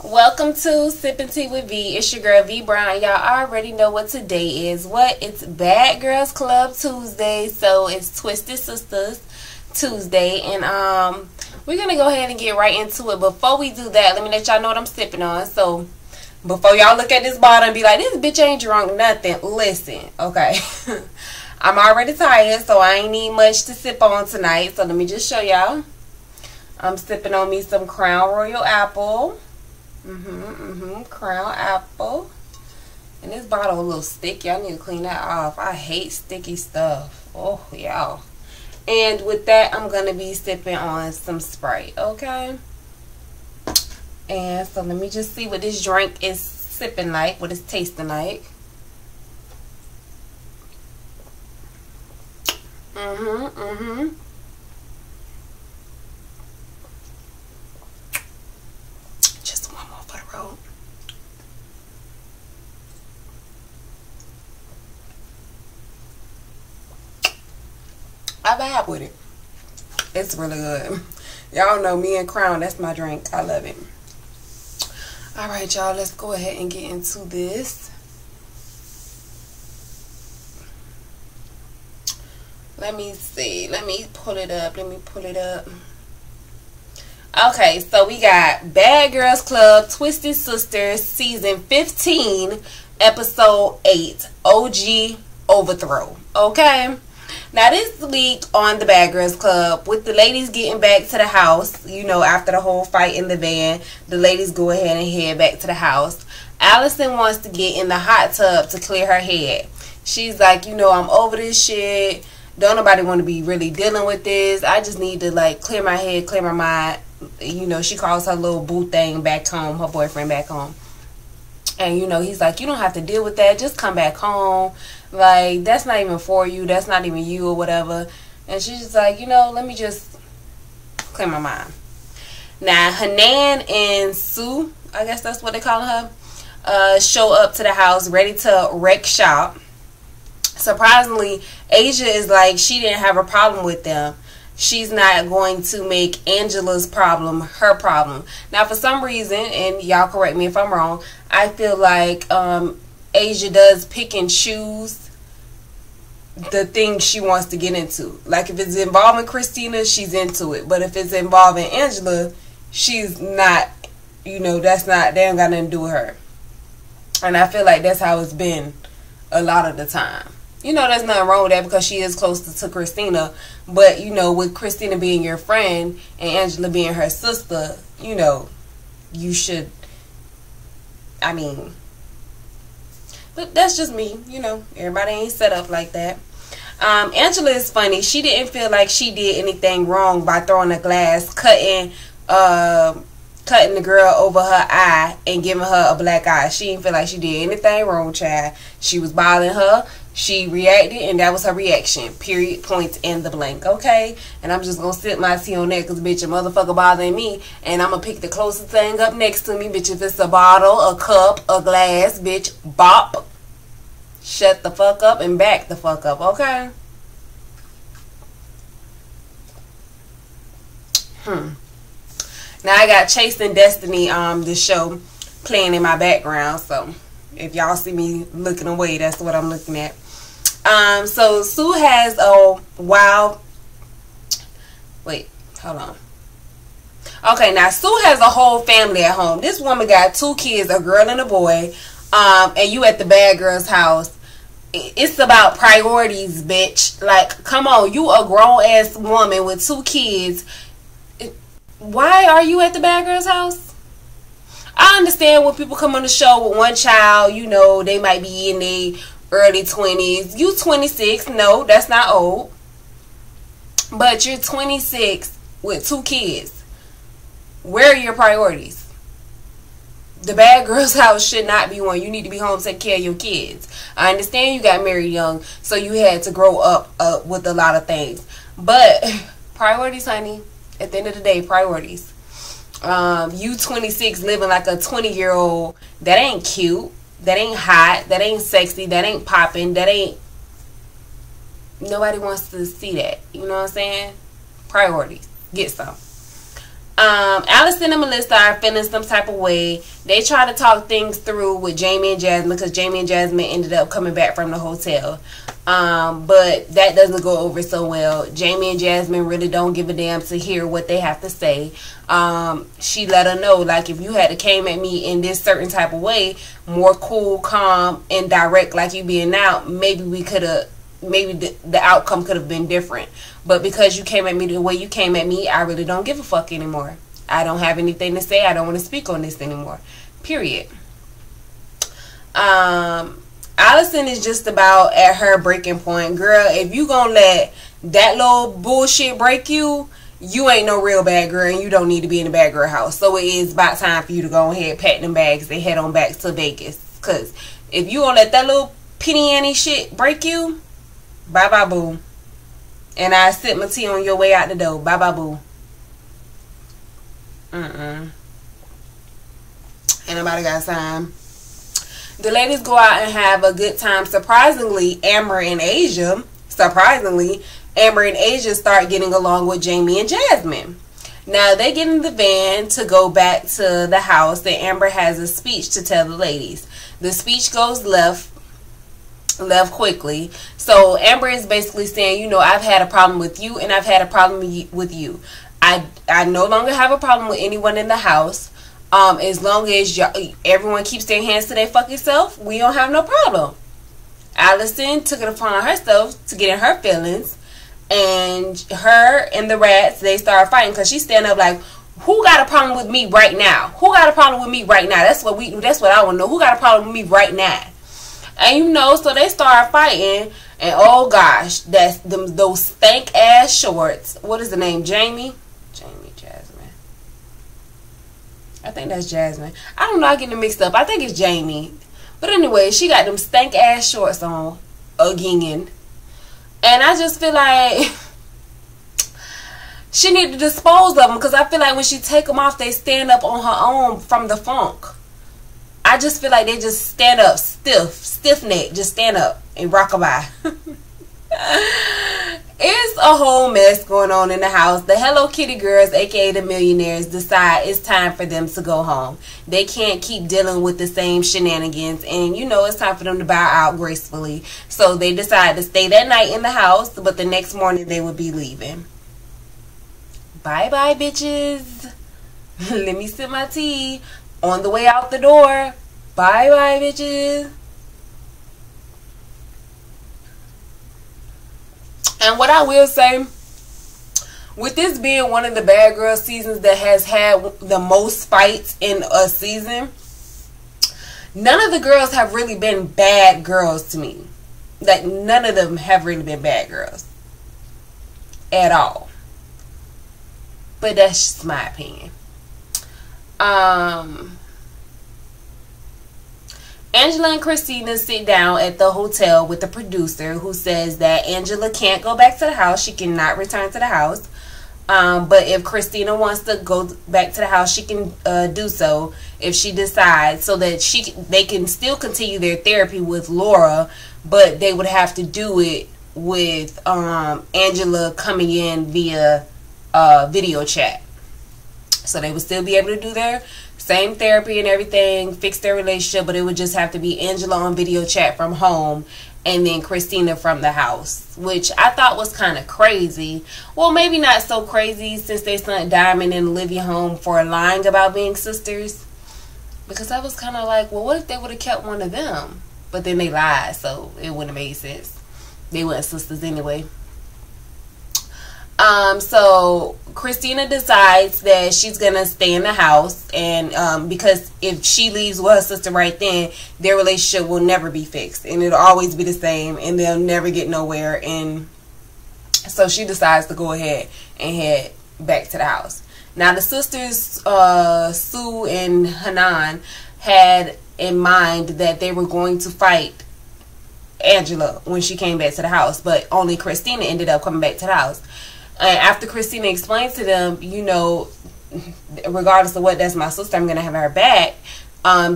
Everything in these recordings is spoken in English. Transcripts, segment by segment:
Welcome to Sipping Tea with V. It's your girl V Brown. Y'all already know what today is. It's Bad Girls Club Tuesday, so it's Twisted Sisters Tuesday, and we're gonna go ahead and get right into it. Before we do that, let me let y'all know what I'm sipping on. So before y'all look at this bottle and be like, this bitch ain't drunk nothing, listen, okay. I'm already tired, so I ain't need much to sip on tonight, so let me just show y'all. I'm sipping on me some Crown Royal Apple. Crown Apple. And this bottle a little sticky. I need to clean that off. I hate sticky stuff. Oh, y'all. And with that, I'm going to be sipping on some Sprite, okay? And so let me just see what this drink is sipping like, what it's tasting like. Just one more for the road. I vibe with it. It's really good. Y'all know me and Crown, that's my drink. I love it. Alright, y'all, let's go ahead and get into this. Let me see. Let me pull it up. Okay, so we got Bad Girls Club Twisted Sisters Season 15, Episode 8, OG Overthrow. Okay? Now, this week on the Bad Girls Club, with the ladies getting back to the house, you know, after the whole fight in the van, the ladies go ahead and head back to the house. Allison wants to get in the hot tub to clear her head. She's like, you know, I'm over this shit. Don't nobody want to be really dealing with this. I just need to, like, clear my head, clear my mind. You know, she calls her little boo thing back home, her boyfriend back home. And, you know, he's like, you don't have to deal with that. Just come back home. Like, that's not even for you. That's not even you or whatever. And she's just like, you know, let me just clear my mind. Now, Hanan and Sue, I guess that's what they call her, show up to the house ready to wreck shop. Surprisingly, Asia is like, she didn't have a problem with them. She's not going to make Angela's problem her problem. Now, for some reason, and y'all correct me if I'm wrong, I feel like Asia does pick and choose the things she wants to get into. Like, if it's involving Christina, she's into it. But if it's involving Angela, she's not, you know, that's not, they ain't got nothing to do with her. And I feel like that's how it's been a lot of the time. You know, there's nothing wrong with that because she is close to Christina. But, you know, with Christina being your friend and Angela being her sister, you know, you should, I mean, but that's just me, you know. Everybody ain't set up like that. Angela is funny. She didn't feel like she did anything wrong by throwing a glass, cutting the girl over her eye and giving her a black eye. She didn't feel like she did anything wrong, child. She was bothering her. She reacted, and that was her reaction. Period. Point in the blank. Okay? And I'm just going to sip my tea on that because, bitch, a motherfucker bothering me. And I'm going to pick the closest thing up next to me, bitch. If it's a bottle, a cup, a glass, bitch, bop. Shut the fuck up and back the fuck up. Okay? Now, I got Chasing Destiny, the show, playing in my background. So, if y'all see me looking away, that's what I'm looking at. So Sue has a wild, wait, hold on. Okay, now Sue has a whole family at home. This woman got 2 kids, a girl and a boy, and you at the bad girl's house. It's about priorities, bitch. Like, come on, you a grown-ass woman with 2 kids. Why are you at the bad girl's house? I understand when people come on the show with 1 child, you know, they might be in their early 20s. You 26. No, that's not old. But you're 26 with 2 kids. Where are your priorities? The bad girl's house should not be one. You need to be home to take care of your kids. I understand you got married young, so you had to grow up with a lot of things. But priorities, honey. At the end of the day, priorities. You 26 living like a 20-year-old, that ain't cute, that ain't hot, that ain't sexy, that ain't popping, that ain't, nobody wants to see that. You know what I'm saying? Priorities. Get some. Allison and Melissa are feeling some type of way. They try to talk things through with Jamie and Jasmine, because Jamie and Jasmine ended up coming back from the hotel. But that doesn't go over so well. Jamie and Jasmine really don't give a damn to hear what they have to say. She let her know, like, if you had to came at me in this certain type of way, more cool, calm, and direct like you being now, maybe we could have, maybe the outcome could have been different. But because you came at me the way you came at me, I really don't give a fuck anymore. I don't have anything to say. I don't want to speak on this anymore. Period. Allison is just about at her breaking point. Girl, if you gonna let that little bullshit break you, you ain't no real bad girl, and you don't need to be in the bad girl house. So it is about time for you to go ahead, pack them bags, and head on back to Vegas. Because if you gonna let that little penny ante shit break you, bye bye boo. And I sip my tea on your way out the door. Bye bye boo. Ain't nobody got time. The ladies go out and have a good time. Surprisingly, Amber and Asia start getting along with Jamie and Jasmine. Now, they get in the van to go back to the house, and Amber has a speech to tell the ladies. The speech goes left quickly. So Amber is basically saying, you know, I've had a problem with you, and I've had a problem with you. I no longer have a problem with anyone in the house. As long as everyone keeps their hands to their fucking self, we don't have no problem. Allison took it upon herself to get in her feelings, and her and the rats, they started fighting, because she stand up like, who got a problem with me right now? Who got a problem with me right now? That's what I want to know. Who got a problem with me right now? And you know, so they started fighting, and oh gosh, that's those stank ass shorts. What is the name? Jasmine. I think that's Jasmine. I don't know, I get them mixed up. I think it's Jamie. But anyway, she got them stank ass shorts on again. And I just feel like she need to dispose of them, because I feel like when she take them off, they stand up on her own from the funk. I just feel like they just stand up stiff neck, just stand up and rockabye. It's a whole mess going on in the house. The Hello Kitty girls, aka the millionaires, decide it's time for them to go home. They can't keep dealing with the same shenanigans, and you know, it's time for them to bow out gracefully. So they decide to stay that night in the house, but the next morning they would be leaving. Bye bye bitches. Let me sip my tea on the way out the door. Bye bye bitches. And what I will say, with this being one of the Bad Girl seasons that has had the most fights in a season, none of the girls have really been bad girls to me. Like, none of them have really been bad girls at all. But that's just my opinion. Angela and Christina sit down at the hotel with the producer, who says that Angela can't go back to the house. She cannot return to the house. But if Christina wants to go back to the house, she can do so if she decides, so that they can still continue their therapy with Laura, but they would have to do it with Angela coming in via video chat. So they would still be able to do their same therapy and everything, fix their relationship, but it would just have to be Angela on video chat from home and then Christina from the house, which I thought was kind of crazy. Well, maybe not so crazy, since they sent Diamond and Olivia home for lying about being sisters, because I was kind of like, well, what if they would have kept one of them? But then they lied, so it wouldn't have made sense. They weren't sisters anyway. So Christina decides that she's gonna stay in the house, and because if she leaves with her sister right then, their relationship will never be fixed, and it'll always be the same, and they'll never get nowhere. And so she decides to go ahead and head back to the house. Now the sisters, Sue and Hanan, had in mind that they were going to fight Angela when she came back to the house, but only Christina ended up coming back to the house. After Christina explains to them, you know, regardless of what, that's my sister, I'm going to have her back,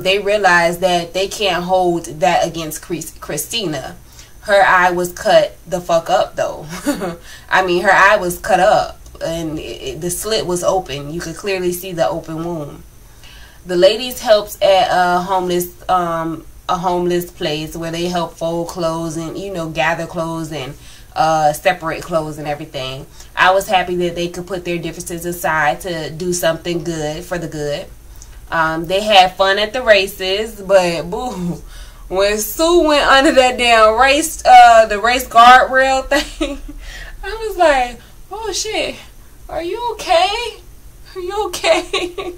they realize that they can't hold that against Christina. Her eye was cut the fuck up, though. I mean, her eye was cut up. and the slit was open. You could clearly see the open wound. The ladies helps at a homeless place where they help fold clothes and, you know, gather clothes and separate clothes and everything. I was happy that they could put their differences aside to do something good for the good. They had fun at the races, but boo, when Sue went under that damn race, the race guardrail thing, I was like, oh shit, are you okay? Are you okay?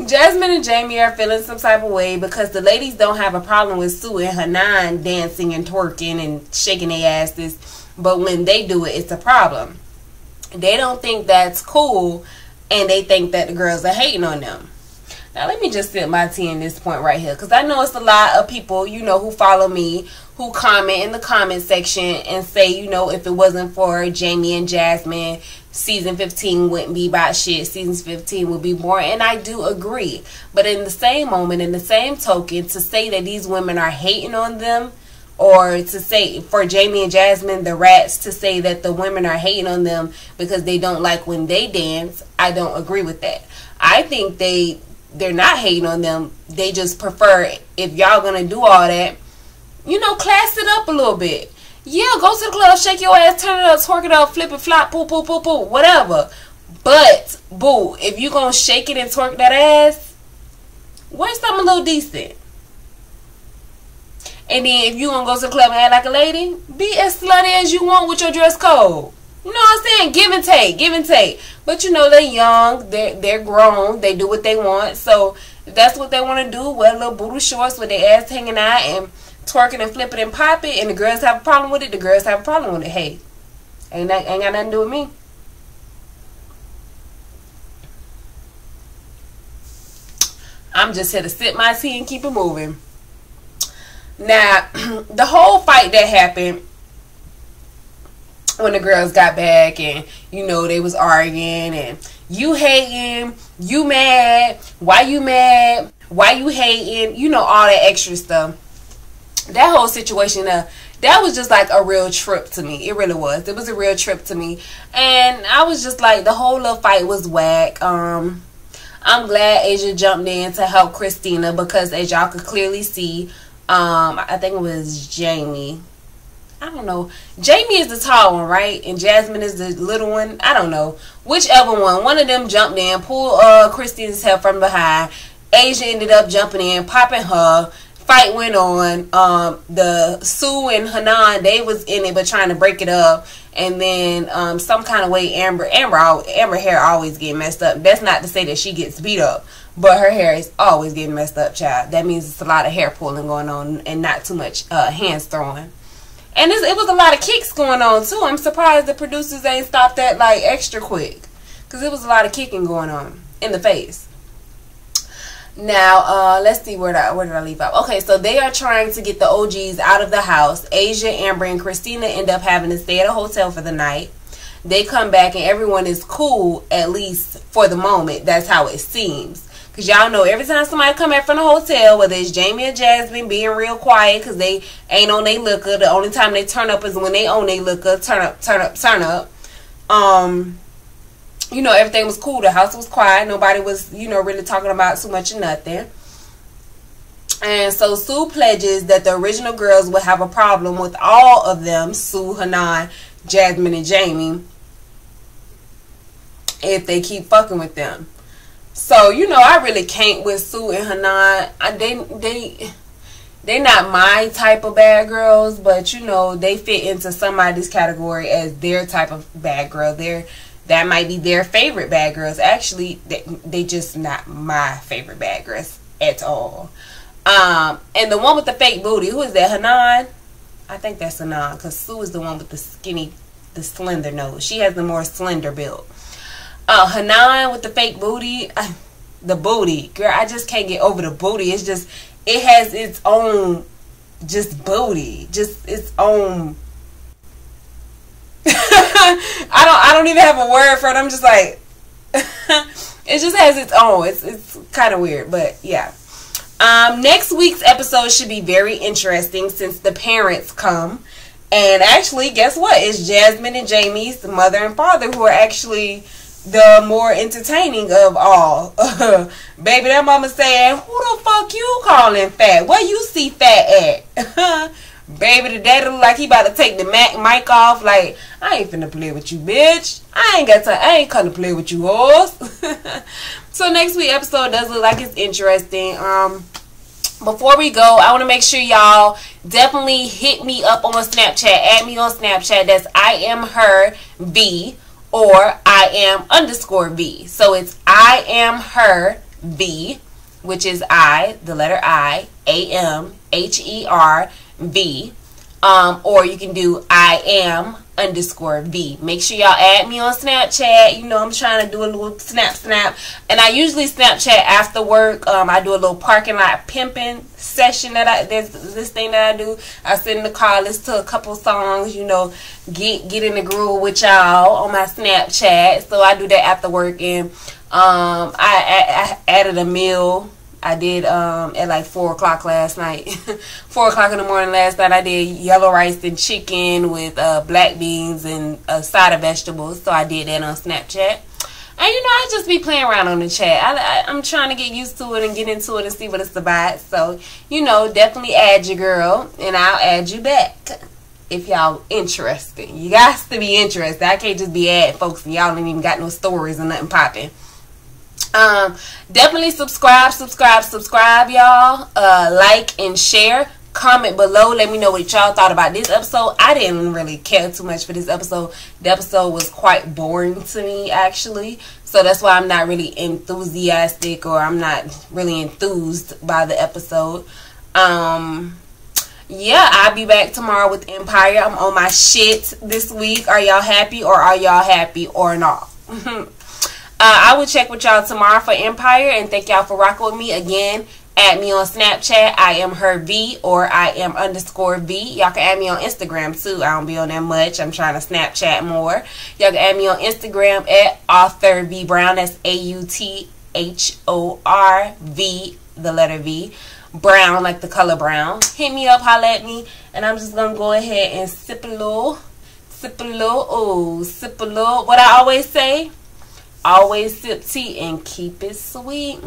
Jasmine and Jamie are feeling some type of way because the ladies don't have a problem with Sue and Hanan dancing and twerking and shaking their asses, but when they do it, it's a problem. They don't think that's cool, and they think that the girls are hating on them. Now let me just sip my tea in this point right here, because I know it's a lot of people, you know, who follow me, who comment in the comment section and say, you know, if it wasn't for Jamie and Jasmine, season 15 wouldn't be about shit. Season 15 would be boring. And I do agree. But in the same moment, in the same token, to say that these women are hating on them, or to say for Jamie and Jasmine, the rats, to say that the women are hating on them because they don't like when they dance, I don't agree with that. I think they're not hating on them. They just prefer, if y'all gonna do all that, you know, class it up a little bit. Yeah, go to the club, shake your ass, turn it up, twerk it up, flip it, flop, poo, poo, poo, poo, whatever. But, boo, if you gonna shake it and twerk that ass, wear something a little decent. And then if you gonna go to the club and act like a lady, be as slutty as you want with your dress code. You know what I'm saying? Give and take, give and take. But you know, they're young, they're grown, they do what they want. So if that's what they want to do, wear little booty shorts with their ass hanging out and twerking and flipping and popping, and the girls have a problem with it, the girls have a problem with it. Hey, ain't got nothing to do with me. I'm just here to sip my tea and keep it moving. Now, the whole fight that happened when the girls got back and, you know, they was arguing and you hating, you mad, why you hating, you know, all that extra stuff. That whole situation, that was just like a real trip to me. It really was. It was a real trip to me. And I was just like, the whole little fight was whack. I'm glad Asia jumped in to help Christina because, as y'all could clearly see, I think it was Jamie. I don't know. Jamie is the tall one, right? And Jasmine is the little one. I don't know. Whichever one. One of them jumped in, pulled Christina's head from behind. Asia ended up jumping in, popping her. Fight went on. The Sue and Hanan, they was in it but trying to break it up. And then some kind of way Amber hair always get messed up. That's not to say that she gets beat up, but her hair is always getting messed up, child. That means it's a lot of hair pulling going on and not too much hands throwing. And it was a lot of kicks going on too. I'm surprised the producers ain't stopped that like extra quick, because it was a lot of kicking going on in the face. Now, let's see, where did I leave out? Okay, so they are trying to get the OGs out of the house. Asia, Amber, and Christina end up having to stay at a hotel for the night. They come back and everyone is cool, at least for the moment. That's how it seems. Because y'all know every time somebody come back from the hotel, whether it's Jamie or Jasmine being real quiet because they ain't on their liquor. The only time they turn up is when they own their liquor. Turn up, turn up, turn up. You know, everything was cool. The house was quiet. Nobody was, you know, really talking about too much or nothing. And so Sue pledges that the original girls will have a problem with all of them, Sue, Hanan, Jasmine, and Jamie, if they keep fucking with them. So, you know, I really can't with Sue and Hanan. They're not my type of bad girls, but, you know, they fit into somebody's category as their type of bad girl. That might be their favorite bad girls. Actually, they just not my favorite bad girls at all. And the one with the fake booty, who is that? Hanan? I think that's Hanan, because Sue is the one with the skinny, the slender nose. She has the more slender build. Hanan with the fake booty, the booty, girl, I just can't get over the booty. It's just, it has its own, just booty, just its own. I don't even have a word for it. I'm just like, it just has its own. It's kind of weird, but yeah. Next week's episode should be very interesting since the parents come And actually, guess what? It's Jasmine and Jamie's mother and father who are actually the more entertaining of all. Baby, that mama saying, who the fuck you calling fat? Where you see fat at? Baby, the daddy look like he about to take the mic off. Like, I ain't finna play with you, bitch. I ain't come to play with you, hoes. So next week episode does look like it's interesting. Before we go, I want to make sure y'all definitely hit me up on Snapchat. Add me on Snapchat. That's I am her V or I am underscore V. So it's I am her V, which is I, the letter I, AMHER V. Or you can do I am underscore V. Make sure y'all add me on Snapchat. You know, I'm trying to do a little snap. And I usually Snapchat after work. I do a little parking lot pimping session that there's this thing that I do. I sit in the car, listen to a couple songs, you know, get in the groove with y'all on my Snapchat. So I do that after work. And I added a meal. I did at like 4 o'clock last night. 4 o'clock in the morning last night, I did yellow rice and chicken with black beans and a side of vegetables. So I did that on Snapchat. And you know, I just be playing around on the chat. I'm trying to get used to it and get into it and see what it's about. So, you know, definitely add your girl and I'll add you back if y'all interested. You got to be interested. I can't just be adding folks and y'all ain't even got no stories or nothing popping. Definitely subscribe y'all. Like and share. Comment below, let me know what y'all thought about this episode. I didn't really care too much for this episode. The episode was quite boring to me, actually, so that's why I'm not really enthusiastic, or I'm not really enthused by the episode. Yeah, I'll be back tomorrow with Empire. I'm on my shit this week. Are y'all happy, or are y'all happy or not? I will check with y'all tomorrow for Empire, and thank y'all for rocking with me again. Add me on Snapchat, I am her V, or I am underscore V. Y'all can add me on Instagram too. I don't be on there much. I'm trying to Snapchat more. Y'all can add me on Instagram at Author V Brown. That's AUTHORV, the letter V. Brown, like the color brown. Hit me up, holla at me, and I'm just gonna go ahead and sip a little. What I always say, always sip tea and keep it sweet.